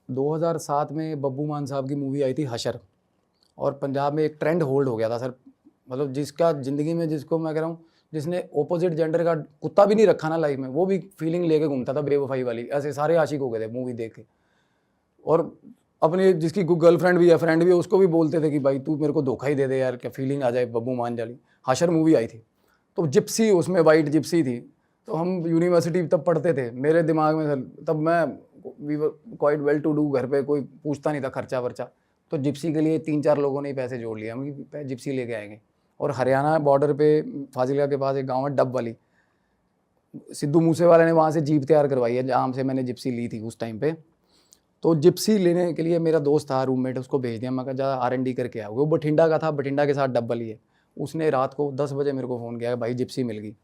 2007 में बब्बू मान साहब की मूवी आई थी हशर, और पंजाब में एक ट्रेंड होल्ड हो गया था सर। मतलब जिसका ज़िंदगी में, जिसको मैं कह रहा हूँ, जिसने ऑपोजिट जेंडर का कुत्ता भी नहीं रखा ना लाइफ में, वो भी फीलिंग लेके घूमता था बेवफाई वाली। ऐसे सारे आशिक हो गए थे मूवी देख के। और अपने जिसकी गर्लफ्रेंड भी है, फ्रेंड भी है, उसको भी बोलते थे कि भाई तू मेरे को धोखा ही दे दे यार, क्या फीलिंग आ जाए बब्बू मान जाली। हशर मूवी आई थी, तो जिप्सी उसमें वाइट जिप्सी थी। तो हम यूनिवर्सिटी तब पढ़ते थे, मेरे दिमाग में तब मैं, we were quite well to do, घर पे कोई पूछता नहीं था खर्चा वर्चा। तो जिप्सी के लिए 3-4 लोगों ने ही पैसे जोड़ लिया, हम कि जिप्सी लेके आएंगे। और हरियाणा बॉर्डर पे फाजिलका के पास एक गांव है डब वाली, सिद्धू मूसेवाले ने वहाँ से जीप तैयार करवाई है जहाँ से मैंने जिप्सी ली थी उस टाइम पे। तो जिप्सी लेने के लिए मेरा दोस्त था रूममेट, उसको भेज दिया। मैं कहा जा R&D करके आओ। वो बठिंडा का था, बठिंडा के साथ डब्बल ही है। उसने रात को 10 बजे मेरे को फ़ोन किया, भाई जिप्सी मिल गई।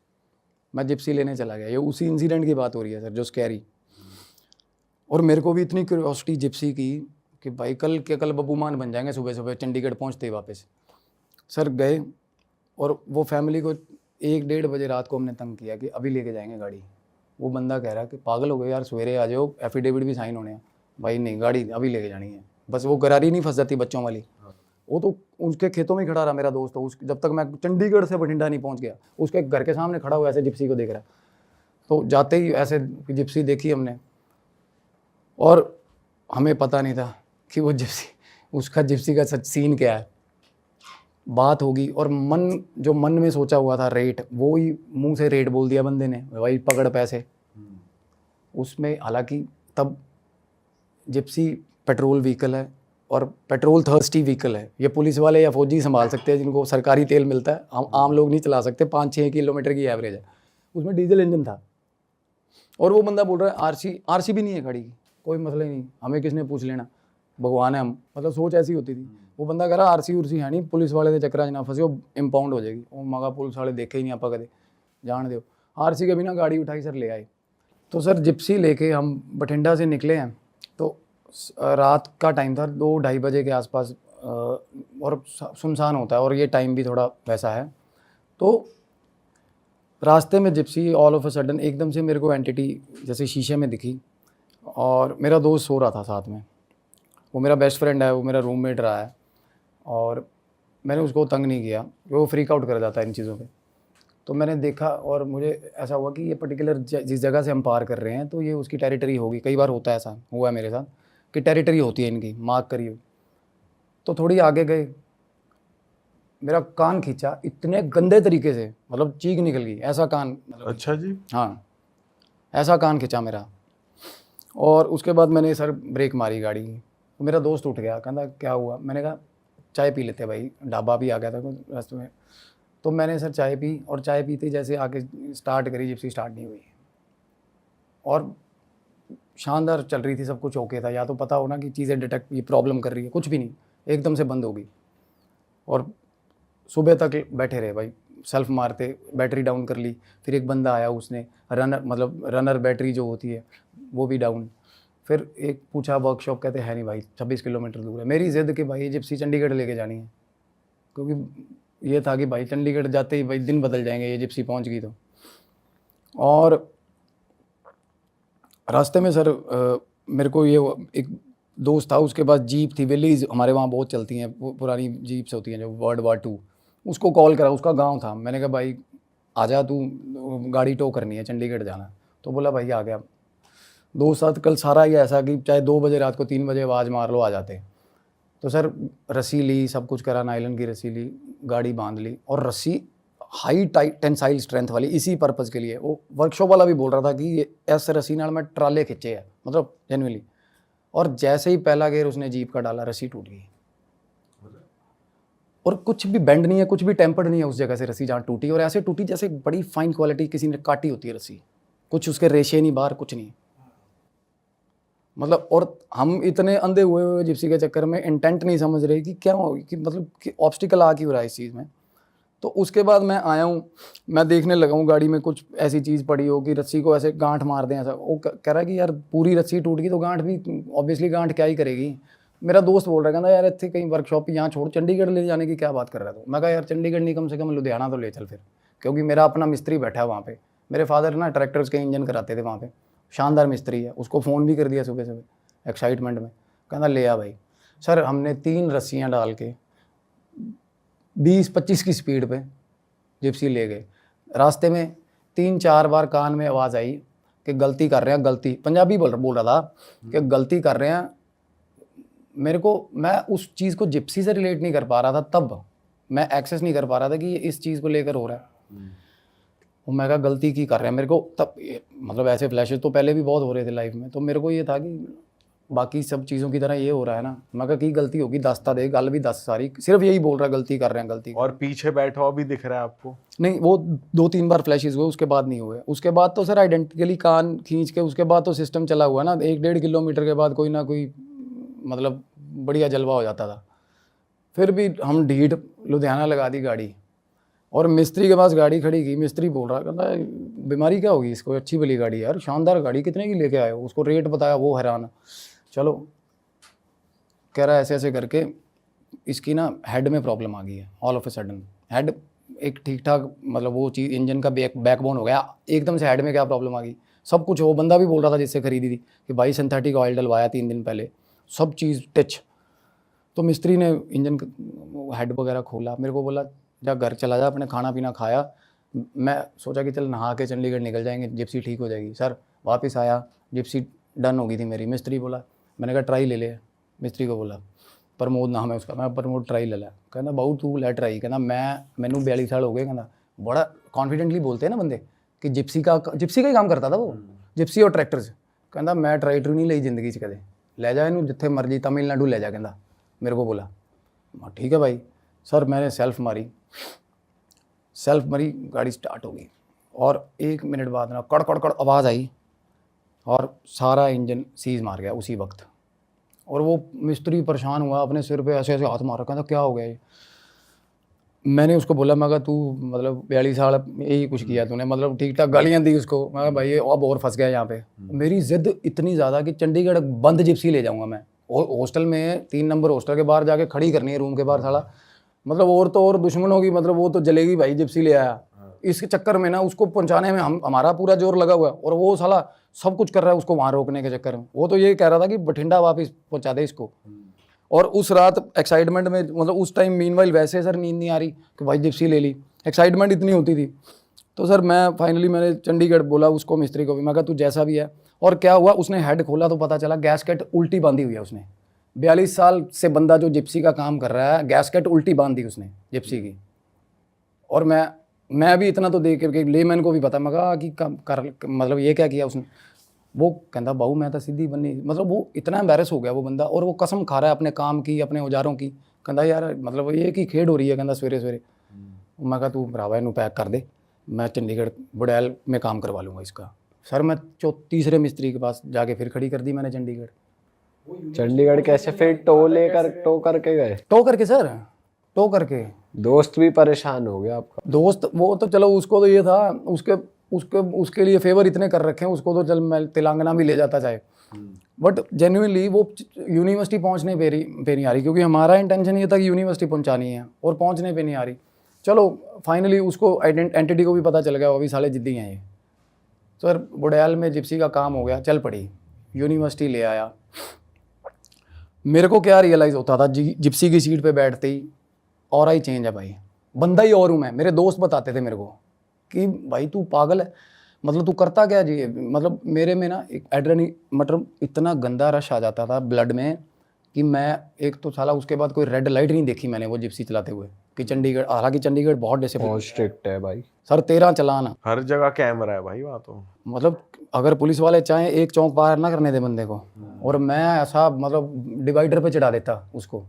मैं जिप्सी लेने चला गया। ये उसी इंसिडेंट की बात हो रही है सर, जो स्कैरी। और मेरे को भी इतनी क्यूरियोसिटी जिप्सी की कि भाई कल बब्बू मान बन जाएंगे। सुबह सुबह चंडीगढ़ पहुँचते ही वापस सर गए, और वो फैमिली को 1-1:30 बजे रात को हमने तंग किया कि अभी लेके जाएंगे गाड़ी। वो बंदा कह रहा है कि पागल हो गए यार, सवेरे आ जाओ, एफिडेविट भी साइन होने हैं। भाई नहीं, गाड़ी अभी लेके जानी है। बस वो गरारी नहीं फंस जाती बच्चों वाली। वो तो उसके खेतों में खड़ा रहा मेरा दोस्त। तो जब तक मैं चंडीगढ़ से बठिंडा नहीं पहुंच गया, उसके घर के सामने खड़ा हुआ ऐसे जिप्सी को देख रहा। तो जाते ही ऐसे जिप्सी देखी हमने, और हमें पता नहीं था कि वो जिप्सी, उसका जिप्सी का सच सीन क्या है। बात होगी, और जो मन में सोचा हुआ था रेट, वो ही मुंह से रेट बोल दिया बंदे ने, भाई पकड़ पैसे। उसमें हालांकि तब जिप्सी पेट्रोल व्हीकल है, और पेट्रोल थर्स्टी व्हीकल है। ये पुलिस वाले या फौजी संभाल सकते हैं जिनको सरकारी तेल मिलता है, हम आम लोग नहीं चला सकते। 5-6 किलोमीटर की एवरेज है। उसमें डीजल इंजन था, और वो बंदा बोल रहा है आरसी भी नहीं है गाड़ी की, कोई मसला ही नहीं, हमें किसने पूछ लेना, भगवान है हम। मतलब सोच ऐसी होती थी। वो बंदा कह रहा आरसी उर्सी है नहीं, पुलिस वाले के चक्कर ना फंसे, वो इम्पाउंड हो जाएगी। वो मगा पुलिस वाले देखे ही नहीं आप कदे, जान दो। आरसी के बिना गाड़ी उठाई सर ले आए। तो सर जिप्सी लेके हम बठिंडा से निकले हैं। तो रात का टाइम था, 2-2:30 बजे के आसपास, और सुनसान होता है, और ये टाइम भी थोड़ा वैसा है। तो रास्ते में Gypsy all of a sudden एकदम से मेरे को एंटिटी जैसे शीशे में दिखी, और मेरा दोस्त सो रहा था साथ में। वो मेरा बेस्ट फ्रेंड है, वो मेरा रूममेट रहा है, और मैंने उसको तंग नहीं किया, वो फ्रीक आउट कर जाता है इन चीज़ों पे। तो मैंने देखा, और मुझे ऐसा हुआ कि ये पर्टिकुलर जिस जगह से हम पार कर रहे हैं, तो ये उसकी टेरिटरी होगी। कई बार होता है, ऐसा हुआ है मेरे साथ कि टेरिटरी होती है इनकी, मार्क करी हुई। तो थोड़ी आगे गए, मेरा कान खींचा इतने गंदे तरीके से, मतलब चीख निकल गई ऐसा कान, मतलब अच्छा जी। हाँ, ऐसा कान खींचा मेरा। और उसके बाद मैंने सर ब्रेक मारी गाड़ी की। तो मेरा दोस्त उठ गया, कहता क्या हुआ। मैंने कहा चाय पी लेते भाई, ढाबा भी आ गया था रास्ते में। तो मैंने सर चाय पी, और चाय पीते जैसे आके स्टार्ट करी, जिप्सी स्टार्ट नहीं हुई। और शानदार चल रही थी, सब कुछ ओके था। या तो पता हो ना कि चीज़ें डिटेक्ट, ये प्रॉब्लम कर रही है, कुछ भी नहीं, एकदम से बंद हो गई। और सुबह तक बैठे रहे भाई, सेल्फ मारते, बैटरी डाउन कर ली। फिर एक बंदा आया, उसने रनर बैटरी जो होती है वो भी डाउन। फिर एक पूछा वर्कशॉप, कहते है नहीं भाई, 26 किलोमीटर दूर है। मेरी ज़िद कि भाई जिप्सी चंडीगढ़ लेके जानी है, क्योंकि ये था कि भाई चंडीगढ़ जाते ही भाई दिन बदल जाएंगे, ये जिप्सी पहुंच गई तो। और रास्ते में सर मेरे को ये एक दोस्त था, उसके पास जीप थी, विलीज हमारे वहाँ बहुत चलती हैं, वो पुरानी जीप्स होती हैं जो WWII। उसको कॉल करा, उसका गांव था। मैंने कहा भाई आजा तू, गाड़ी टो करनी है, चंडीगढ़ जाना है। तो बोला भाई आ गया। दोस्त साथ कल सारा ही ऐसा कि चाहे 2 बजे रात को, 3 बजे आवाज़ मार लो, आ जाते। तो सर रस्सी ली, सब कुछ करा, नायलन की रस्सी ली, गाड़ी बांध ली। और रस्सी हाई टेंसाइल स्ट्रेंथ वाली, इसी पर्पज़ के लिए। वो वर्कशॉप वाला भी बोल रहा था कि ये इस रस्सी नाल मैं ट्राले खिंचे है, मतलब जेन्युइनली। और जैसे ही पहला गेयर उसने जीप का डाला, रस्सी टूट गई। और कुछ भी बेंड नहीं है, कुछ भी टेम्पर्ड नहीं है उस जगह से रस्सी जहाँ टूटी। और ऐसे टूटी जैसे बड़ी फाइन क्वालिटी किसी ने काटी होती है रस्सी, कुछ उसके रेशे नहीं बाहर, कुछ नहीं। मतलब, और हम इतने अंधे हुए जिप्सी के चक्कर में इंटेंट नहीं समझ रहे कि क्या हो, कि मतलब कि ऑब्स्टिकल आ क्यों हो रहा है इस चीज़ में। तो उसके बाद मैं आया हूँ, मैं देखने लगा हूँ गाड़ी में कुछ ऐसी चीज़ पड़ी हो कि रस्सी को ऐसे गांठ मार दें ऐसा। वो कह रहा है कि यार पूरी रस्सी टूट गई तो गांठ भी, ऑब्वियसली गांठ क्या ही करेगी। मेरा दोस्त बोल रहा है, कहता यार इतने कहीं वर्कशॉप यहाँ छोड़, चंडीगढ़ ले जाने की क्या बात कर रहा है। तो मैं कहा यार चंडीगढ़ नहीं, कम से कम लुधियाना तो ले चल फिर, क्योंकि मेरा अपना मिस्त्री बैठा है वहाँ पे। मेरे फादर ना ट्रैक्टर्स के इंजन कराते थे वहाँ पे, शानदार मिस्त्री है। उसको फ़ोन भी कर दिया सुबह सुबह, एक्साइटमेंट में, कहना ले आ भाई। सर हमने 3 रस्सियाँ डाल के 20-25 की स्पीड पे जिप्सी ले गए। रास्ते में 3-4 बार कान में आवाज़ आई कि गलती कर रहे हैं, गलती, पंजाबी बोल रहा था कि गलती कर रहे हैं। मेरे को, मैं उस चीज़ को जिप्सी से रिलेट नहीं कर पा रहा था, तब मैं एक्सेस नहीं कर पा रहा था कि ये इस चीज़ को लेकर हो रहा है। और मैं कहा गलती की कर रहे हैं मेरे को, तब मतलब ऐसे फ्लैशेस तो पहले भी बहुत हो रहे थे लाइफ में, तो मेरे को ये था कि बाकी सब चीज़ों की तरह ये हो रहा है ना। मैं कहा की गलती होगी, दसता दे, गल भी 10 सारी, सिर्फ यही बोल रहा है गलती कर रहे हैं, गलती। और पीछे बैठा हुआ भी दिख रहा है आपको? नहीं, वो 2-3 बार फ्लैशेस हुए, उसके बाद नहीं हुए। उसके बाद तो सर आइडेंटिकली कान खींच के उसके बाद तो सिस्टम चला हुआ ना, 1-1.5 किलोमीटर के बाद कोई ना कोई मतलब बढ़िया जलवा हो जाता था। फिर भी हम ढीठ लुधियाना लगा दी गाड़ी, और मिस्त्री के पास गाड़ी खड़ी की। मिस्त्री बोल रहा, कहता बीमारी क्या होगी इसको, अच्छी भली गाड़ी है यार, शानदार गाड़ी, कितने की लेके आए हो? उसको रेट बताया, वो हैरान। चलो, कह रहा है ऐसे ऐसे करके इसकी ना हेड में प्रॉब्लम आ गई है। All of a sudden head एक ठीक ठाक, मतलब वो चीज़ इंजन का बैकबोन हो गया, एकदम से हेड में क्या प्रॉब्लम आ गई। सब कुछ वो बंदा भी बोल रहा था जिससे खरीदी थी कि भाई सिंथेटिक ऑयल डलवाया 3 दिन पहले, सब चीज़ टच। तो मिस्त्री ने इंजन हेड वगैरह खोला, मेरे को बोला जा घर चला जा, अपने खाना पीना खाया। मैं सोचा कि चल नहा के चंडीगढ़ निकल जाएंगे, जिप्सी ठीक हो जाएगी। सर वापस आया, जिप्सी डन हो गई थी मेरी। मिस्त्री बोला, मैंने कहा ट्राई ले ले। मिस्त्री को बोला, प्रमोद नाम है उसका, मैं प्रमोद ट्राई ले लिया। कहना बहु तू ले ट्राई, कहना मैनू 42 साल हो गए। कहना बड़ा कॉन्फिडेंटली बोलते हैं ना बंदे कि जिप्सी का ही काम करता था वो, जिप्सी और ट्रैक्टर से। कहना मैं ट्रैक्टर नहीं ली जिंदगी कदे, ले जा इनू जिथे मर्जी, तमिलनाडु ले जा। कहना मेरे को बोला, ठीक है भाई। सर मैंने सेल्फ मारी, गाड़ी स्टार्ट हो गई, और 1 मिनट बाद ना कड़ कड़ कड़ आवाज़ आई, और सारा इंजन सीज मार गया उसी वक्त। और वो मिस्त्री परेशान हुआ, अपने सिर पे ऐसे ऐसे हाथ मार रखा था, क्या हो गया ये। मैंने उसको बोला, मैं कहा तू मतलब 42 साल यही कुछ किया तूने, मतलब ठीक ठाक गालियाँ दी उसको। मैं कहा भाई अब और फंस गया यहाँ पे। मेरी ज़िद इतनी ज़्यादा कि चंडीगढ़ बंद जिप्सी ले जाऊँगा मैं, और हॉस्टल में 3 नंबर हॉस्टल के बाहर जाके खड़ी करनी है रूम के बाहर। साला मतलब और तो और दुश्मन होगी, मतलब वो तो जलेगी भाई, जिप्सी ले आया। इसके चक्कर में ना उसको पहुंचाने में हमारा पूरा जोर लगा हुआ है, और वो साला सब कुछ कर रहा है उसको वहाँ रोकने के चक्कर में। वो तो ये कह रहा था कि बठिंडा वापस पहुंचा दे इसको। और उस रात एक्साइटमेंट में, मतलब उस टाइम मीनवाइल वैसे सर नींद नहीं आ रही कि भाई जिप्सी ले ली, एक्साइटमेंट इतनी होती थी। तो सर मैं फाइनली मैंने चंडीगढ़ बोला उसको, मिस्त्री को भी, मैं कहा तू जैसा भी है। और क्या हुआ, उसने हेड खोला तो पता चला गैसकेट उल्टी बांधी हुई है उसने। 42 साल से बंदा जो जिप्सी का काम कर रहा है, गैसकेट उल्टी बांध दी उसने जिप्सी की। और मैं भी इतना तो देख के लेमैन को भी पता, मैं कहा कि मतलब ये क्या किया उसने। वो कहता बाबू मैं तो सीधी बनी, मतलब वो इतना एम्बैरस हो गया वो बंदा, और वो कसम खा रहा है अपने काम की, अपने औजारों की। कहता यार मतलब ये की खेड हो रही है, कहता सवेरे सवेरे। मैं कहा तू भरावा इनू पैक कर दे, मैं चंडीगढ़ बुड़ैल में काम करवा लूँगा इसका। सर मैं तीसरे मिस्त्री के पास जाके फिर खड़ी कर दी मैंने चंडीगढ़। चंडीगढ़ कैसे फिर टो करके गए? टो करके दोस्त भी परेशान हो गया आपका? दोस्त वो तो चलो, उसको तो ये था, उसके लिए फेवर इतने कर रखे हैं उसको, तो चल मैं तेलंगाना भी ले जाता चाहे। बट जेन्युइनली वो यूनिवर्सिटी पहुंचने पे नहीं आ रही, क्योंकि हमारा इंटेंशन ये था कि यूनिवर्सिटी पहुंचानी है, और पहुंचने पे नहीं आ रही। चलो फाइनली उसको एंटिटी को भी पता चल गया, वो भी साले जिद्दी हैं ये। सर बुड़ैल में जिप्सी का काम हो गया, चल पड़ी, यूनिवर्सिटी ले आया। मेरे को क्या रियलाइज़ होता था जिप्सी की सीट पे बैठते ही, और ही चेंज है भाई, बंदा ही और हूँ मैं। मेरे दोस्त बताते थे मेरे को कि भाई तू पागल है, मतलब तू करता क्या जी। मतलब मेरे में ना एक एड्रेनलिन, मतलब इतना गंदा रश आ जाता था ब्लड में कि मैं, एक तो साला उसके बाद कोई रेड लाइट नहीं देखी मैंने वो जिप्सी चलाते हुए कि चंडीगढ़। हालांकि चंडीगढ़ बहुत डिसिप्लिन, बहुत स्ट्रिक्ट है भाई सर, 13 चलाना, हर जगह कैमरा है भाई वहाँ तो। मतलब अगर पुलिस वाले चाहें एक चौक पार ना करने दे बंदे को, और मैं ऐसा मतलब डिवाइडर पे चढ़ा देता उसको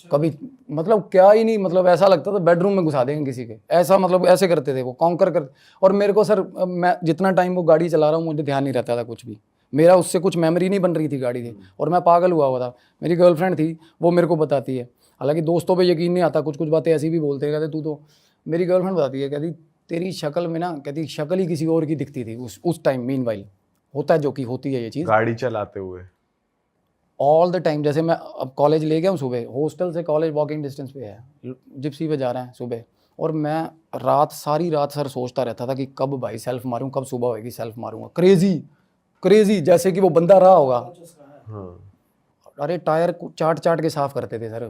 कभी, मतलब क्या ही नहीं, मतलब ऐसा लगता था बेडरूम में घुसा देंगे किसी के, ऐसा मतलब ऐसे करते थे वो, कॉन्कर कर। और मेरे को सर, मैं जितना टाइम वो गाड़ी चला रहा हूँ मुझे ध्यान नहीं रहता था कुछ भी, मेरा उससे कुछ मेमोरी नहीं बन रही थी गाड़ी से, और मैं पागल हुआ था। मेरी गर्लफ्रेंड थी, वो मेरे को बताती है, हालांकि दोस्तों पे यकीन नहीं आता, कुछ कुछ बातें ऐसी भी बोलते हैं, कहते तू तो, मेरी गर्लफ्रेंड बताती है, कहती तेरी शक्ल में ना, कहती शक्ल ही किसी और की दिखती थी उस टाइम। मीनवाइल होता है, जो कि होती है ये चीज़ गाड़ी चलाते हुए ऑल द टाइम। जैसे मैं अब कॉलेज ले गया हूँ, सुबह हॉस्टल से कॉलेज वॉकिंग डिस्टेंस पे है, जिप्सी पे जा रहे हैं सुबह, और मैं सारी रात सर सोचता रहता था कि कब भाई सेल्फ मारूं, कब सुबह होएगी सेल्फ मारूंगा। क्रेजी जैसे कि वो बंदा रहा होगा। अरे टायर को चाट चाट के साफ करते थे सर।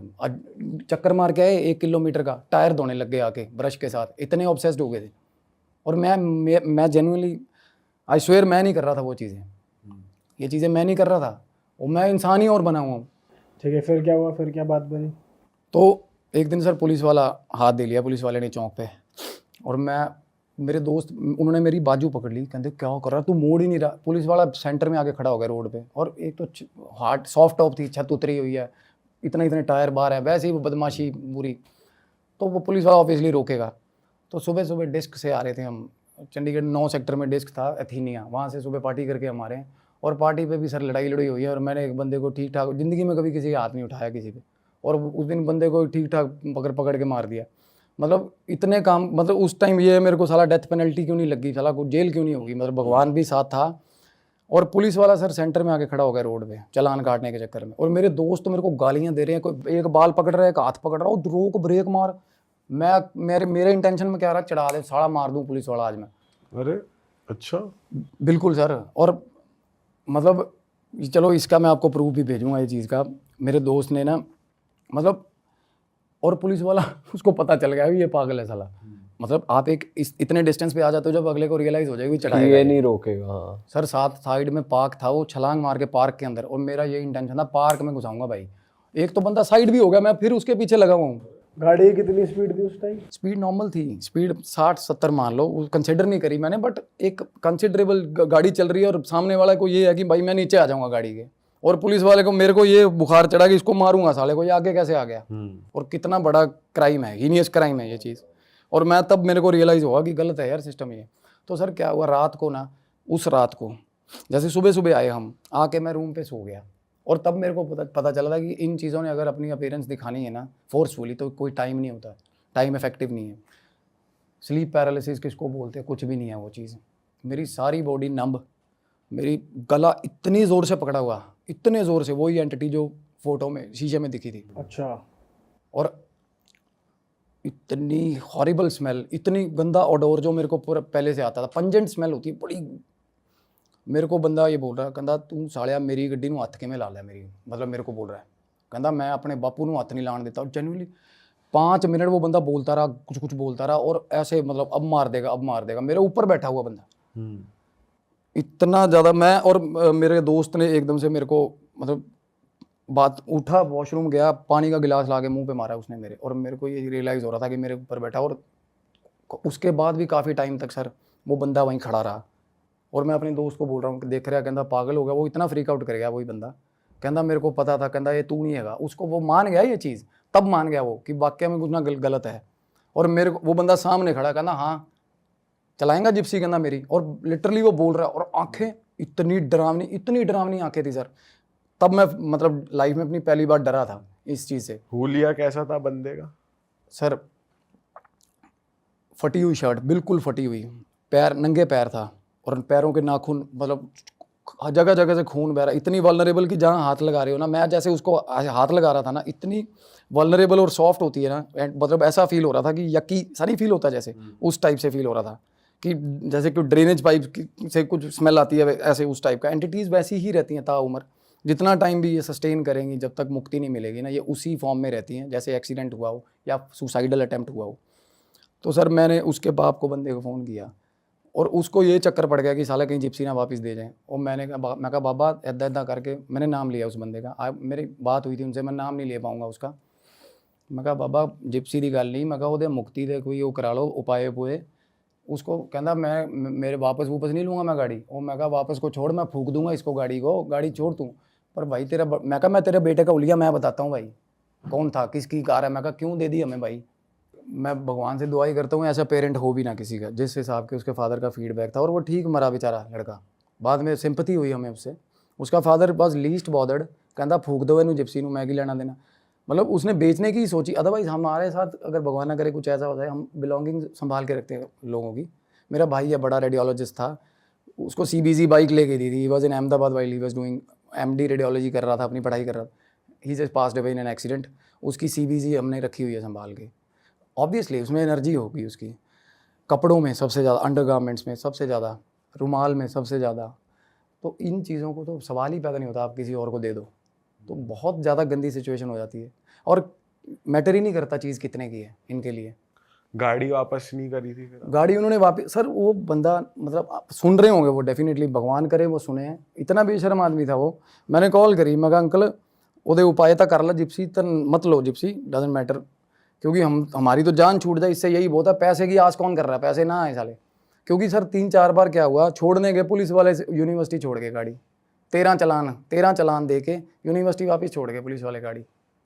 चक्कर मार के आए 1 किलोमीटर का, टायर धोने लग गए आके ब्रश के साथ, इतने ऑब्सेस्ड हो गए थे। और मैं जेन्युइनली आई स्वेयर मैं नहीं कर रहा था वो चीज़ें, ये चीज़ें मैं नहीं कर रहा था, और मैं इंसान ही और बना हुआ हूँ। ठीक है, फिर क्या हुआ, फिर क्या बात बनी? तो एक दिन सर पुलिस वाला हाथ दे लिया, पुलिस वाले ने चौक पे, और मेरे दोस्त उन्होंने मेरी बाजू पकड़ ली, कहते क्या कर रहा तू, मोड़ ही नहीं रहा। पुलिस वाला सेंटर में आके खड़ा हो गया रोड पे, और एक तो हार्ड सॉफ्ट टॉप थी, छत उतरी हुई है, इतने टायर बाहर है, वैसे ही वो बदमाशी बुरी, तो वो पुलिस वाला ऑब्वियसली रोकेगा। तो सुबह सुबह डिस्क से आ रहे थे हम, चंडीगढ़ 9 सेक्टर में डिस्क था एथीनिया, वहाँ से सुबह पार्टी करके हम आ रहे हैं, और पार्टी पे भी सर लड़ाई हुई है, और मैंने एक बंदे को ठीक ठाक, ज़िंदगी में कभी किसी का हाथ नहीं उठाया किसी पे, और उस दिन बंदे को ठीक ठाक पकड़ के मार दिया। मतलब इतने काम, मतलब उस टाइम ये मेरे को साला डेथ पेनल्टी क्यों नहीं लगी, साला को जेल क्यों नहीं होगी, मतलब भगवान भी साथ था। और पुलिस वाला सर सेंटर में आके खड़ा हो गया रोड पे चालान काटने के चक्कर में, और मेरे दोस्त तो मेरे को गालियाँ दे रहे हैं, कोई एक बाल पकड़ रहा है, एक हाथ पकड़ रहा है, रोक ब्रेक मार। मेरे इंटेंशन में क्या रहा, चढ़ा दे साला, मार दूँ पुलिस वाला आज मैं। अरे अच्छा। बिल्कुल सर। और मतलब चलो इसका मैं आपको प्रूफ भी भेजूँगा ये चीज़ का, मेरे दोस्त ने ना, मतलब, और पुलिस वाला उसको पता चल गया कि ये पागल है साला। मतलब आप इतने डिस्टेंस पे आ जाते हो जब अगले को रियलाइज हो जाएगी चढ़ाएगा ये नहीं रोकेगा। हाँ सर, साथ साइड में पार्क था, वो छलांग मार के पार्क के अंदर, और मेरा ये इंटेंशन था पार्क में घुसाऊंगा भाई। एक तो बंदा साइड भी हो गया, मैं फिर उसके पीछे लगा हुआ हूँ। गाड़ी की कितनी स्पीड थी उस टाइम? स्पीड नॉर्मल थी, स्पीड 60-70 मान लो, कंसिडर नहीं करी मैंने, बट एक कंसिडरेबल गाड़ी चल रही है, और सामने वाला को ये है कि भाई मैं नीचे आ जाऊंगा गाड़ी के, और पुलिस वाले को मेरे को ये बुखार चढ़ा कि इसको मारूंगा साले को, ये आगे कैसे आ गया। और कितना बड़ा क्राइम है, हीनियस क्राइम है ये चीज़। और मैं तब मेरे को रियलाइज़ हुआ कि गलत है यार सिस्टम ये। तो सर क्या हुआ, रात को ना, उस रात को जैसे सुबह सुबह आए हम, आके मैं रूम पे सो गया, और तब मेरे को पता चला था कि इन चीज़ों ने अगर अपनी अपीयरेंस दिखानी है ना फोर्सफुली, तो कोई टाइम नहीं होता, टाइम इफेक्टिव नहीं है। स्लीप पैरालिसिस किसको बोलते हैं, कुछ भी नहीं है वो चीज़। मेरी सारी बॉडी नंब, मेरी गला इतनी ज़ोर से पकड़ा हुआ, इतने ज़ोर से, वही एंटिटी जो फोटो में शीशे में दिखी थी। अच्छा। और इतनी हॉरिबल स्मेल, इतनी गंदा ऑडोर जो मेरे को पूरा पहले से आता था, पंजेंट स्मेल होती है बड़ी। मेरे को बंदा ये बोल रहा, कहता तू सालिया मेरी गड्डी नूं हत्थ किवें ला लिया मेरी, मतलब मेरे को बोल रहा है, कहता मैं अपने बापू नूं हत्थ नहीं लाने देता। और जेन्युइनली 5 मिनट वो बंदा बोलता रहा, कुछ बोलता रहा, और ऐसे मतलब अब मार देगा, अब मार देगा, मेरे ऊपर बैठा हुआ बंदा। इतना ज़्यादा मैं, और मेरे दोस्त ने एकदम से मेरे को, मतलब बात उठा, वॉशरूम गया, पानी का गिलास ला के मुँह पे मारा उसने मेरे, और मेरे को ये रियलाइज़ हो रहा था कि मेरे ऊपर बैठा। और उसके बाद भी काफ़ी टाइम तक सर वो बंदा वहीं खड़ा रहा, और मैं अपने दोस्त को बोल रहा हूँ कि देख रहा, कहता पागल हो गया, वो इतना फ्रीक आउट कर गया वही बंदा, कहता मेरे को पता था, कहता ये तू नहीं हैगा। उसको वो मान गया ये चीज़, तब मान गया वो कि वाकई में कुछ ना गलत है। और मेरे को वो बंदा सामने खड़ा, कहता हाँ चलाएंगा जिप्सी, कहता मेरी, और लिटरली वो बोल रहा है, और आंखें इतनी डरावनी आंखें थी सर। तब मैं मतलब लाइफ में अपनी पहली बार डरा था इस चीज़ से। हुलिया कैसा था बंदे का? सर फटी हुई शर्ट, बिल्कुल फटी हुई, पैर नंगे पैर था, और पैरों के नाखून, मतलब जगह जगह से खून बह रहा, इतनी वल्नरेबल कि जहाँ हाथ लगा रहे हो ना, मैं जैसे उसको हाथ लगा रहा था ना, इतनी वल्नरेबल और सॉफ्ट होती है ना, मतलब ऐसा फील हो रहा था कि यकी सा नहीं फील होता, जैसे उस टाइप से फील हो रहा था कि जैसे कि ड्रेनेज पाइप से कुछ स्मेल आती है, ऐसे उस टाइप का। एंटिटीज़ वैसी ही रहती हैं ताउम्र, जितना टाइम भी ये सस्टेन करेंगी, जब तक मुक्ति नहीं मिलेगी ना, ये उसी फॉर्म में रहती हैं, जैसे एक्सीडेंट हुआ हो या सुसाइडल अटैम्प्ट हुआ हो। तो सर मैंने उसके बाप को, बंदे को फ़ोन किया, और उसको ये चक्कर पड़ गया कि साला कहीं जिप्सी ना वापस दे जाएं। और मैं कहा बाबा ऐदा करके, मैंने नाम लिया उस बंदे का, मेरी बात हुई थी उनसे, मैं नाम नहीं ले पाऊँगा उसका। मैं कहा बाबा जिप्सी की गल नहीं, मैं कहा वो मुक्ति दे कोई वो करा लो उपाय पुए। उसको कहता मैं मेरे वापस नहीं लूँगा मैं गाड़ी। और मैं कहा वापस को छोड़, मैं फूक दूंगा इसको, गाड़ी को, गाड़ी छोड़ तू। पर भाई तेरा, मैं कहा मैं तेरे बेटे का उलिया मैं बताता हूँ भाई कौन था, किसकी कार है। मैं कहा क्यों दे दी हमें भाई। मैं भगवान से दुआई करता हूँ ऐसा पेरेंट हो भी ना किसी का, जिस हिसाब के उसके फादर का फीडबैक था। और वो ठीक मरा बेचारा लड़का, बाद में सिंपैथी हुई हमें उससे। उसका फादर बस लीस्ट बॉदर्ड, कहता फूक दो इनू जिप्सी नू, मैगी लेना देना, मतलब उसने बेचने की सोची। अदरवाइज हमारे साथ अगर भगवान ना करे कुछ ऐसा होता है, हम बिलोंगिंग संभाल के रखते हैं लोगों की। मेरा भाई है बड़ा रेडियोलॉजिस्ट था, उसको CBZ बाइक लेके दी थी। He was in Ahmedabad while he was doing MD radiology कर रहा था, अपनी पढ़ाई कर रहा था। He just passed away in an accident. उसकी CBZ हमने रखी हुई है संभाल के। ऑब्वियसली उसमें एनर्जी होगी उसकी, कपड़ों में सबसे ज़्यादा, अंडरगारमेंट्स में सबसे ज़्यादा, रुमाल में सबसे ज़्यादा। तो इन चीज़ों को तो सवाल ही पैदा नहीं होता, आप किसी और को दे दो। तो बहुत ज़्यादा गंदी सिचुएशन हो जाती है। और मैटर ही नहीं करता चीज़ कितने की है इनके लिए। गाड़ी वापस नहीं करी थी फिर? गाड़ी उन्होंने वापस, सर वो बंदा मतलब आप सुन रहे होंगे वो, डेफिनेटली भगवान करे वो सुने हैं, इतना बेशर्म आदमी था वो। मैंने कॉल करी, मैं कहा अंकल ਉਹਦੇ उपाय ਤਾਂ कर ला, जिप्सी तो मत लो, जिप्सी डजेंट मैटर, क्योंकि हमारी तो जान छूट जाए, इससे यही बहुत है। पैसे की आस कौन कर रहा है, पैसे ना आए साले। क्योंकि सर 3-4 बार क्या हुआ, छोड़ने गए पुलिस वाले यूनिवर्सिटी छोड़ के गाड़ी, 13 चलान दे के यूनिवर्सिटी वापस छोड़ गए पुलिस वाले गाड़ी,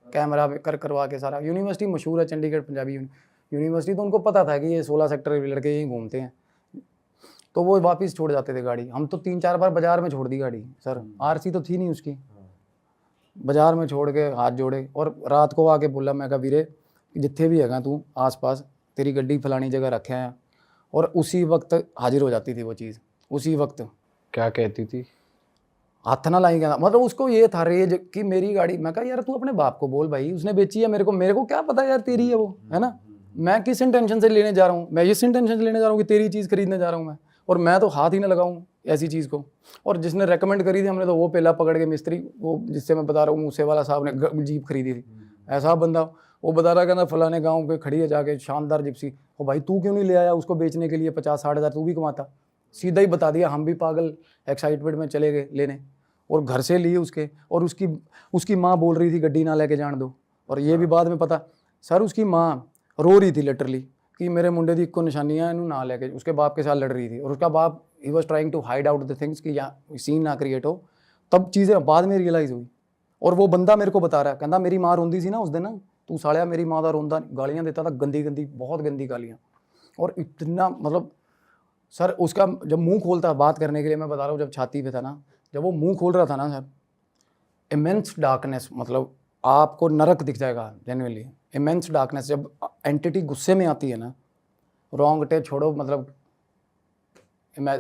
कैमरा करवा के सारा। यूनिवर्सिटी मशहूर है चंडीगढ़ पंजाबी यूनिवर्सिटी, तो उनको पता था कि ये 16 सेक्टर के लड़के यहीं घूमते हैं, तो वो वापस छोड़ जाते थे गाड़ी। हम तो 3-4 बार बाजार में छोड़ दी गाड़ी सर, आरसी तो थी नहीं उसकी, बाजार में छोड़ के हाथ जोड़े। और रात को आके बोला, मैं कहा वीरे जिथे भी हैगा तू आस पास, तेरी गड्डी फलानी जगह रखे हैं। और उसी वक्त हाजिर हो जाती थी वो चीज़, उसी वक्त। क्या कहती थी? हाथ ना लाई कहना, मतलब उसको ये था रेज कि मेरी गाड़ी। मैं कहा यार तू अपने बाप को बोल भाई, उसने बेची है मेरे को क्या पता यार तेरी है वो, है ना। मैं किस इंटेंशन से लेने जा रहा हूँ, मैं इस इंटेंशन से लेने जा रहा हूँ कि तेरी चीज़ खरीदने जा रहा हूँ मैं, और मैं तो हाथ ही ना लगाऊँ ऐसी चीज़ को। और जिसने रेकमेंड करी थी हमने तो वो पहला पकड़ के मिस्त्री, वो जिससे मैं बता रहा हूँ मूसे वाला साहब ने जीप खरीदी थी, ऐसा बंदा वो बता रहा कहना फलाने गाँव पे खड़ी है जाके शानदार जिप्सी। और भाई तू क्यों नहीं ले आया उसको बेचने के लिए, 50-60 हज़ार तू भी कमाता। सीधा ही बता दिया, हम भी पागल एक्साइटमेंट में चले गए लेने, और घर से लिए उसके। और उसकी माँ बोल रही थी गड्डी ना लेके जान दो। और ये भी बाद में पता सर, उसकी माँ रो रही थी लिटरली कि मेरे मुंडे दी इक्को निशानियां इन्हू ना लेके, उसके बाप के साथ लड़ रही थी। और उसका बाप ही was trying to hide out the things कि यहाँ सीन ना क्रिएट हो। तब चीज़ें बाद में रियलाइज़ हुई। और वो बंदा मेरे को बता रहा है, कहता मेरी माँ रोंदी सी ना उस दिन, तू सालिया मेरी माँ का रोंदा, गालियाँ देता था गंदी गंदी, बहुत गंदी गालियाँ। और इतना मतलब सर उसका जब मुंह खोलता बात करने के लिए, मैं बता रहा हूँ जब छाती पे था ना, जब वो मुंह खोल रहा था ना सर, इमेंस डार्कनेस, मतलब आपको नरक दिख जाएगा जेन्युइनली। इमेंस डार्कनेस, जब एंटिटी गुस्से में आती है ना, रोंगटे छोड़ो, मतलब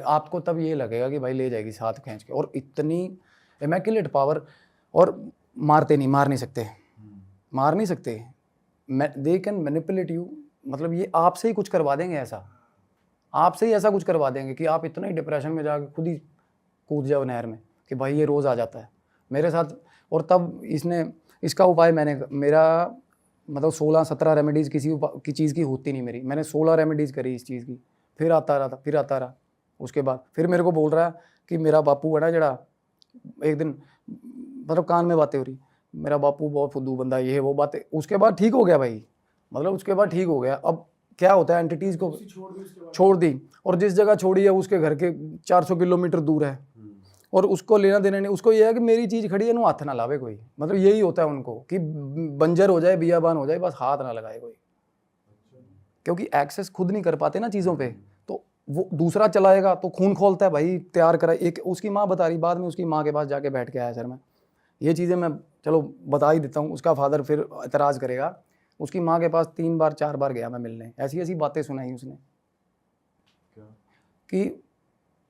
आपको तब ये लगेगा कि भाई ले जाएगी साथ खींच के। और इतनी इमेक्युलेट पावर, और मार नहीं सकते, दे कैन मैनिपुलेट यू, मतलब ये आपसे ही कुछ करवा देंगे, आपसे ही ऐसा कुछ करवा देंगे कि आप इतना ही डिप्रेशन में जाके खुद ही कूद जाओ नहर में कि भाई ये रोज़ आ जाता है मेरे साथ। और तब इसका उपाय मेरा मतलब 16-17 रेमेडीज़ की चीज़ की होती नहीं मेरी, मैंने 16 रेमेडीज़ करी इस चीज़ की, फिर आता रहा। उसके बाद फिर मेरे को बोल रहा है कि मेरा बापू है ना जड़ा, एक दिन मतलब कान में बातें हो रही, मेरा बापू बहुत फुद्दू बंदा, ये है वो बातें। उसके बाद ठीक हो गया भाई, मतलब उसके बाद ठीक हो गया। अब क्या होता है, एंटिटीज़ को छोड़ दी, और जिस जगह छोड़ी है उसके घर के 400 किलोमीटर दूर है, और उसको लेना देना नहीं। उसको ये है कि मेरी चीज़ खड़ी है, नु हाथ ना लावे कोई, मतलब यही होता है उनको कि बंजर हो जाए, बियाबान हो जाए, बस हाथ ना लगाए कोई। क्योंकि एक्सेस खुद नहीं कर पाते ना चीज़ों पे, तो वो दूसरा चलाएगा तो खून खोलता है भाई, तैयार करा। एक उसकी माँ बता रही, बाद में उसकी माँ के पास जाके बैठ के आया सर मैं, ये चीज़ें मैं चलो बता ही देता हूँ। उसका फादर फिर एतराज़ करेगा। उसकी माँ के पास 3-4 बार गया मैं मिलने, ऐसी बातें सुनाई उसने कि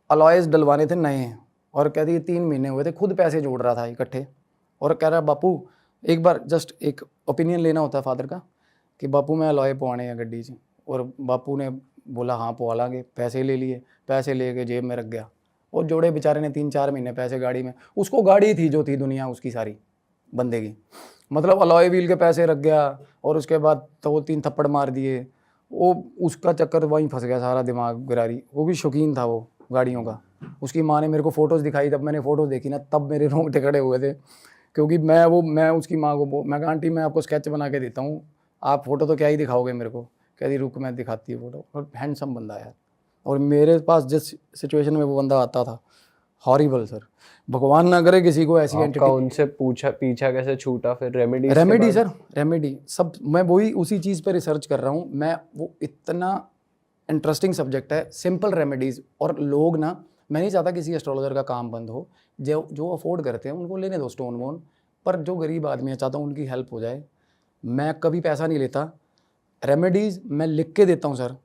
अलॉयज़ डलवाने थे नए, और कहती है 3 महीने हुए थे, खुद पैसे जोड़ रहा था इकट्ठे। और कह रहा बापू एक बार जस्ट एक ओपिनियन लेना होता है फादर का कि बापू मैं अलॉय पवाने हैं गड्डी से। और बापू ने बोला हाँ पवा लांगे, पैसे ले लिए, पैसे ले के जेब में रख गया। और जोड़े बेचारे ने 3-4 महीने पैसे गाड़ी में, उसको गाड़ी थी जो थी दुनिया उसकी सारी बंदे की, मतलब अलॉय व्हील के पैसे रख गया। और उसके बाद तो वो 3 थप्पड़ मार दिए, वो उसका चक्कर वहीं फंस गया सारा, दिमाग गिरारी। वो भी शौकीन था वो गाड़ियों का। उसकी माँ ने मेरे को फ़ोटोज़ दिखाई, तब मैंने फ़ोटोज़ देखी ना, तब मेरे रोंगटे खड़े हुए थे। क्योंकि मैं उसकी माँ को मैं कहा आंटी मैं आपको स्केच बना के देता हूँ, आप फ़ोटो तो क्या ही दिखाओगे मेरे को। कहती रुक मैं दिखाती हूँ फ़ोटो। और हैंडसम बंदा यार, और मेरे पास जिस सिचुएशन में वो बंदा आता था, हॉरिबल सर, भगवान ना करे किसी को ऐसी आपका उनसे पीछा कैसे छूटा फिर? रेमेडी सर, रेमेडी सब मैं वही उसी चीज़ पे रिसर्च कर रहा हूँ मैं। वो इतना इंटरेस्टिंग सब्जेक्ट है, सिंपल रेमेडीज़। और लोग ना, मैं नहीं चाहता किसी एस्ट्रोलॉजर का काम बंद हो, जो अफोर्ड करते हैं उनको लेने दो स्टोन वोन, पर जो गरीब आदमी है चाहता हूँ उनकी हेल्प हो जाए। मैं कभी पैसा नहीं लेता, रेमेडीज़ मैं लिख के देता हूँ सर।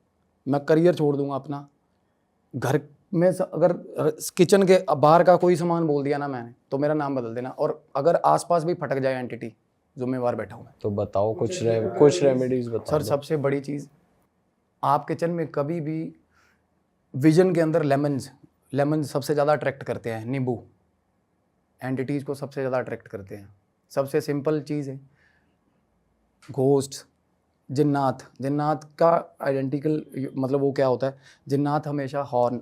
मैं करियर छोड़ दूंगा अपना, घर में अगर किचन के बाहर का कोई सामान बोल दिया ना मैंने, तो मेरा नाम बदल देना। और अगर आसपास भी फटक जाए एंटिटी, जिम्मेवार बैठा हूँ मैं। तो बताओ कुछ रेमेडीज़ बताओ सर सबसे बड़ी चीज़, आप किचन में कभी भी विजन के अंदर लेमन सबसे ज़्यादा अट्रैक्ट करते हैं, नींबू एंटिटीज़ को सबसे ज़्यादा अट्रैक्ट करते हैं। सबसे सिंपल चीज़ है। घोस्ट, जिन्नात, जिन्नात का आइडेंटिकल मतलब वो क्या होता है, जिन्नात हमेशा हॉर्न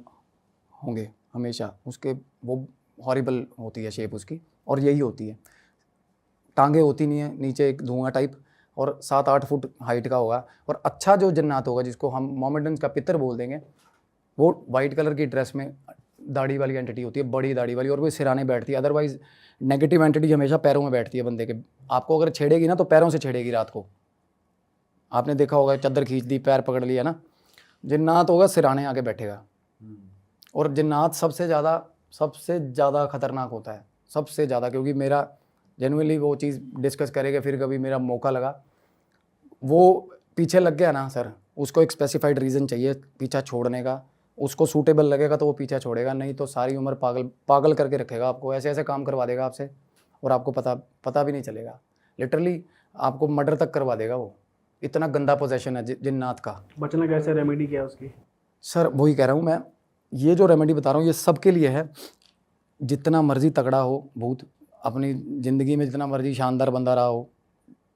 होंगे, हमेशा उसके वो हॉरिबल होती है शेप उसकी, और यही होती है, टांगे होती नहीं है, नीचे एक धुआं टाइप, और 7-8 फुट हाइट का होगा। और अच्छा जो जन्नात होगा, जिसको हम मोमेडन का पितर बोल देंगे, वो वाइट कलर की ड्रेस में दाढ़ी वाली एंटिटी होती है, बड़ी दाढ़ी वाली, और वो सिराने बैठती है। अदरवाइज नेगेटिव एंटिटी हमेशा पैरों में बैठती है बंदे के। आपको अगर छेड़ेगी ना तो पैरों से छेड़ेगी रात को। आपने देखा होगा, चादर खींच दी, पैर पकड़ लिया ना, जिन्नात होगा सिराने आके बैठेगा। और जिन्नात सबसे ज़्यादा खतरनाक होता है, सबसे ज़्यादा, क्योंकि मेरा जेनुइनली वो चीज़ डिस्कस करेंगे फिर कभी, मेरा मौका लगा, वो पीछे लग गया ना सर, उसको एक स्पेसिफाइड रीज़न चाहिए पीछा छोड़ने का, उसको सूटेबल लगेगा तो वो पीछा छोड़ेगा, नहीं तो सारी उम्र पागल करके रखेगा आपको, ऐसे ऐसे काम करवा देगा आपसे, और आपको पता भी नहीं चलेगा। लिटरली आपको मर्डर तक करवा देगा वो, इतना गंदा पोजेशन है जिन्नात का। बचना कैसे, रेमेडी क्या है उसकी? सर वही कह रहा हूँ मैं, ये जो रेमेडी बता रहा हूँ ये सबके लिए है। जितना मर्जी तगड़ा हो भूत, अपनी ज़िंदगी में जितना मर्जी शानदार बंदा रहा हो,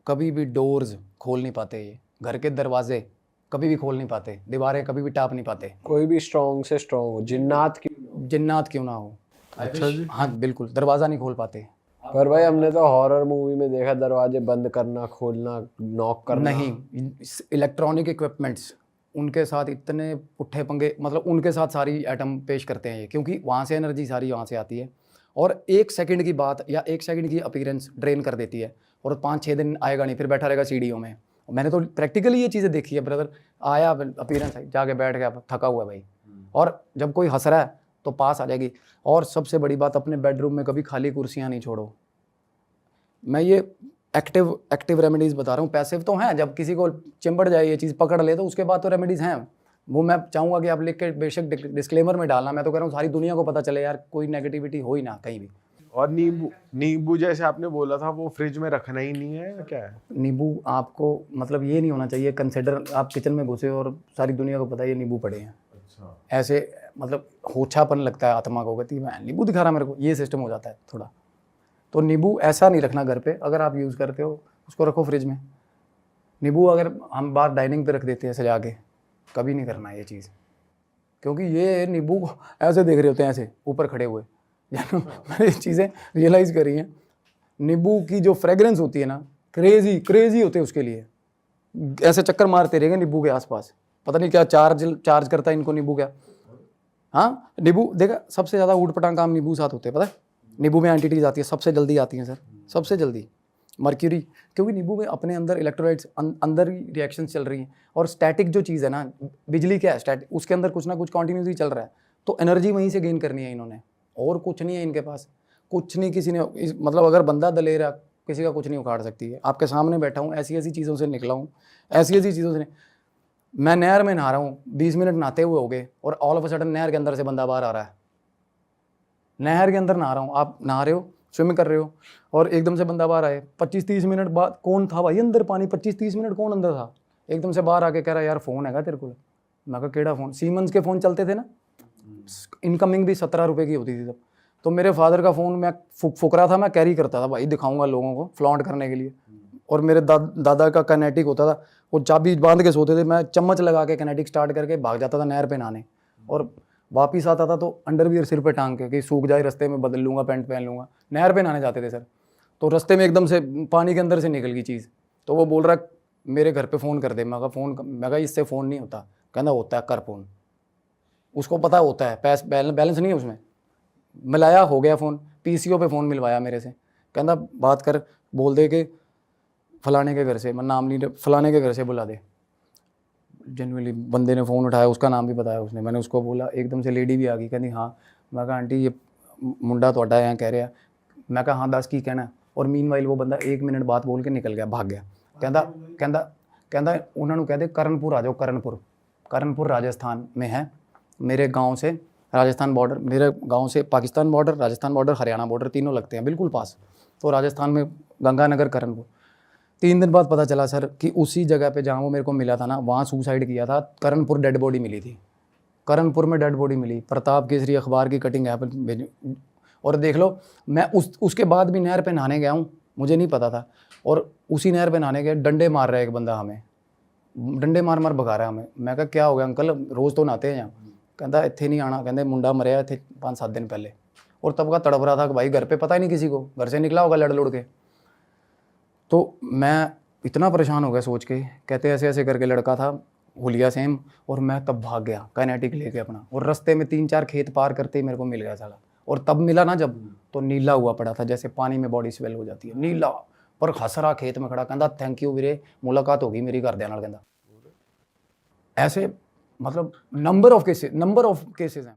कभी भी डोर्स खोल नहीं पाते, ये घर के दरवाजे कभी भी खोल नहीं पाते, दीवारें कभी भी टाप नहीं पाते, कोई भी स्ट्रॉन्ग से स्ट्रॉन्ग हो, जिन्नात क्यों ना हो। अच्छा जी। हाँ बिल्कुल, दरवाज़ा नहीं खोल पाते। पर भाई हमने तो हॉरर मूवी में देखा दरवाजे बंद करना, खोलना, नॉक करना। नहीं, इलेक्ट्रॉनिक इक्विपमेंट्स उनके साथ इतने पुट्ठे पंगे, मतलब उनके साथ सारी एटम पेश करते हैं ये, क्योंकि वहाँ से एनर्जी सारी वहाँ से आती है, और 1 सेकंड की बात या 1 सेकंड की अपीयरेंस ड्रेन कर देती है, और 5-6 दिन आएगा नहीं, फिर बैठा रहेगा सीढ़ियों में। मैंने तो प्रैक्टिकली ये चीज़ें देखी है ब्रदर, आया अपीयरेंस आई, जाके बैठ गया, थका हुआ भाई, और जब कोई हंस रहा है तो पास आ जाएगी। और सबसे बड़ी बात, अपने बेडरूम में कभी खाली कुर्सियाँ नहीं छोड़ो। मैं ये एक्टिव रेमेडीज़ बता रहा हूँ, पैसिव तो हैं, जब किसी को चिंबड़ जाए ये चीज़ पकड़ ले तो उसके बाद तो रेमेडीज़ हैं, वो मैं चाहूँगा कि आप लिख के बेशक डिस्क्लेमर में डालना। मैं तो कह रहा हूँ सारी दुनिया को पता चले यार, कोई नेगेटिविटी हो ही ना कहीं भी। और नींबू जैसे आपने बोला था, वो फ्रिज में रखना ही नहीं है या क्या है? नींबू आपको मतलब ये नहीं होना चाहिए कंसिडर, आप किचन में घुसे और सारी दुनिया को पता है ये नींबू पड़े हैं, अच्छा। ऐसे मतलब होछापन लगता है आत्मा को, कहती है मैं नींबू दिखा रहा मेरे को, ये सिस्टम हो जाता है थोड़ा। तो नींबू ऐसा नहीं रखना घर पे, अगर आप यूज़ करते हो उसको रखो फ्रिज में। नींबू अगर हम बाहर डाइनिंग पे रख देते हैं सजा के, कभी नहीं करना ये चीज़, क्योंकि ये नींबू को ऐसे देख रहे होते हैं, ऐसे ऊपर खड़े हुए। मैंने ये चीज़ें रियलाइज़ करी हैं, नींबू की जो फ्रेगरेंस होती है ना, क्रेजी होते हैं उसके लिए, ऐसे चक्कर मारते रहेंगे नींबू के आसपास, पता नहीं क्या चार्ज करता है इनको नींबू क्या। हाँ नींबू देखा, सबसे ज़्यादा ऊट पटांग काम नींबू साथ होते हैं, पता है नींबू में एंटिटीज आती है, सबसे जल्दी आती हैं सर, सबसे जल्दी मर्क्यूरी, क्योंकि नींबू में अपने अंदर इलेक्ट्रोलाइट्स अंदर ही रिएक्शन चल रही हैं, और स्टैटिक जो चीज़ है ना, बिजली क्या है स्टैटिक, उसके अंदर कुछ ना कुछ कॉन्टीन्यूसली चल रहा है, तो एनर्जी वहीं से गेन करनी है इन्होंने, और कुछ नहीं है इनके पास, कुछ नहीं किसी ने मतलब अगर बंदा दलेर है, किसी का कुछ नहीं उखाड़ सकती है। आपके सामने बैठा हूँ, ऐसी ऐसी चीज़ों से निकला हूँ, ऐसी चीज़ों से। मैं नहर में नहा रहा हूँ, 20 मिनट नहाते हुए हो गए, और ऑल ऑफ अ सडन नहर के अंदर से बंदा बाहर आ रहा है। नहर के अंदर नहा रहा हूँ, आप नहा रहे हो, स्विमिंग कर रहे हो, और एकदम से बंदा बाहर आए, 25-30 मिनट बाद कौन था भाई अंदर, पानी 25-30 मिनट कौन अंदर था, एकदम से बाहर आके कह रहा यार फ़ोन हैगा तेरे को। मैं कहा केड़ा फ़ोन, सीमंस के फ़ोन चलते थे ना, इनकमिंग भी 17 रुपये की होती थी तब। तो मेरे फादर का फ़ोन मैं फुक रहा था, मैं कैरी करता था भाई, दिखाऊंगा लोगों को फ्लॉन्ट करने के लिए। और मेरे दादा का कैनेटिक होता था, वो चाबी बांध के सोते थे, मैं चम्मच लगा के कैनेटिक स्टार्ट करके भाग जाता था नहर पे नहाने, और वापिस आता था तो अंडरवियर सिर पे टांग के कि सूख जाए, रास्ते में बदल लूँगा, पैंट पहन लूँगा। नहर पे नहाने जाते थे सर, तो रास्ते में एकदम से पानी के अंदर से निकल गई चीज़, तो वो बोल रहा मेरे घर पे फ़ोन कर दे। मैं कहा इससे फ़ोन नहीं होता, कहना होता है, कर फ़ोन। उसको पता होता है बैलेंस नहीं है उसमें, मिलाया, हो गया फ़ोन, PCO पे फ़ोन मिलवाया मेरे से, कहना बात कर, बोल दे कि फलाने के घर से, मैं नाम नहीं, फलाने के घर से बुला दे। जेनुअनली बंदे ने फ़ोन उठाया, उसका नाम भी बताया उसने, मैंने उसको बोला, एकदम से लेडी भी आ गई, कहती हाँ। मैं कहा आंटी ये मुंडा तोड़ा है कह रहा। मैं कहा हाँ दस की कहना। और मीनवाइल वो बंदा 1 मिनट बात बोल के निकल गया, भाग गया। कहता उन्होंने कह दे करनपुर आ जाओ, करनपुर राजस्थान में है, मेरे गाँव से राजस्थान बॉर्डर, मेरे गाँव से Pakistan border, Rajasthan border, Haryana border, तीनों लगते हैं बिल्कुल पास। तो राजस्थान में गंगानगर, करनपुर। 3 दिन बाद पता चला सर कि उसी जगह पे जहाँ वो मेरे को मिला था ना, वहाँ सुसाइड किया था। करनपुर डेड बॉडी मिली थी, करनपुर में डेड बॉडी मिली। प्रताप केसरी अखबार की कटिंग है, और देख लो मैं उसके बाद भी नहर पे नहाने गया हूँ, मुझे नहीं पता था। और उसी नहर पे नहाने गए, डंडे मार रहा है एक बंदा हमें, डंडे मार मार भगा रहा है हमें। मैं कहा क्या हो गया अंकल, रोज़ तो नहाते हैं यहाँ। कहता इत्थे नहीं आना, कहते मुंडा मरिया इत्थे 5-7 दिन पहले। और तब का तड़प रहा था कि भाई घर पे पता ही नहीं किसी को, घर से निकला होगा लड़ लुड़ के। तो मैं इतना परेशान हो गया सोच के। कहते ऐसे ऐसे करके लड़का था हुलिया सेम, और मैं तब भाग गया काइनेटिक लेके अपना, और रास्ते में 3-4 खेत पार करते ही मेरे को मिल गया साला। और तब मिला ना जब, तो नीला हुआ पड़ा था, जैसे पानी में बॉडी स्वेल हो जाती है, नीला पर हसरा खेत में खड़ा। कहता थैंक यू वीरे, मुलाकात होगी मेरी घर देना। कहता ऐसे मतलब नंबर ऑफ केसेस हैं।